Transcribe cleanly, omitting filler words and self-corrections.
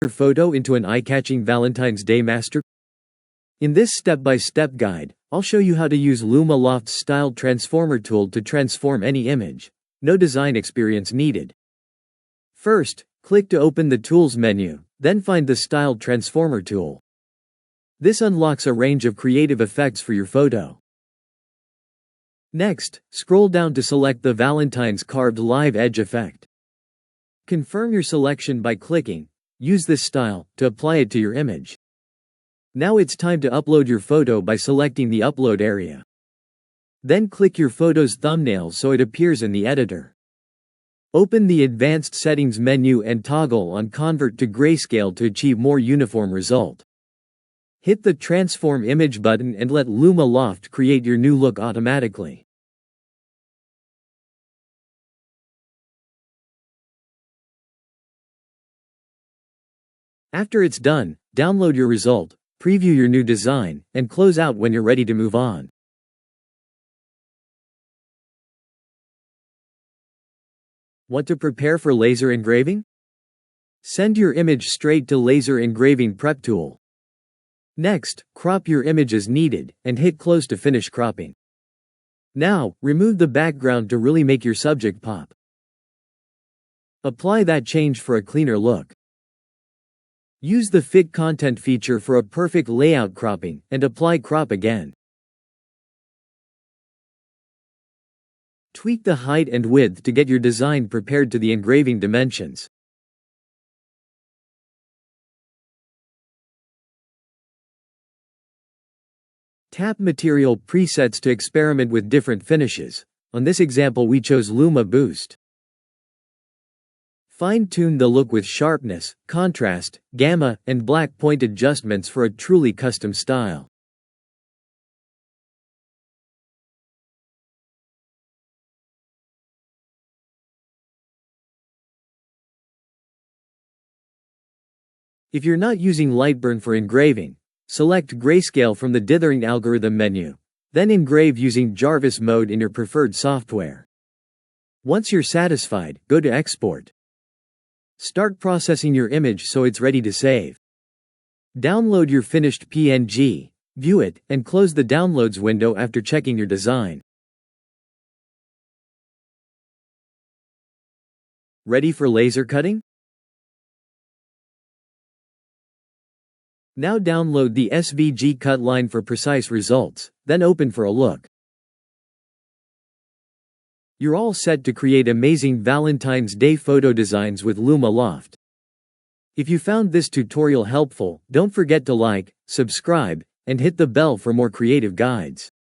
your photo into an eye-catching Valentine's Day masterpiece? In this step-by-step guide, I'll show you how to use Luma-Loft Style Transformer tool to transform any image. No design experience needed. First, click to open the Tools menu, then find the Style Transformer tool. This unlocks a range of creative effects for your photo. Next, scroll down to select the Valentine's carved live edge effect. Confirm your selection by clicking Use this style to apply it to your image. Now it's time to upload your photo by selecting the upload area. Then click your photo's thumbnail so it appears in the editor. Open the Advanced Settings menu and toggle on Convert to Grayscale to achieve more uniform result. Hit the Transform Image button and let Luma-Loft create your new look automatically. After it's done, download your result, preview your new design, and close out when you're ready to move on. Want to prepare for laser engraving? Send your image straight to Laser Engraving Prep tool. Next, crop your image as needed, and hit close to finish cropping. Now, remove the background to really make your subject pop. Apply that change for a cleaner look. Use the Fit Content feature for a perfect layout cropping, and apply crop again. Tweak the height and width to get your design prepared to the engraving dimensions. Tap Material Presets to experiment with different finishes. On this example we chose Luma Boost. Fine-tune the look with sharpness, contrast, gamma, and black point adjustments for a truly custom style. If you're not using Lightburn for engraving, select Grayscale from the Dithering algorithm menu, then engrave using Jarvis mode in your preferred software. Once you're satisfied, go to Export. Start processing your image so it's ready to save. Download your finished PNG, view it, and close the Downloads window after checking your design. Ready for laser cutting? Now download the SVG cut line for precise results, then open for a look. You're all set to create amazing Valentine's Day photo designs with Luma-Loft. If you found this tutorial helpful, don't forget to like, subscribe, and hit the bell for more creative guides.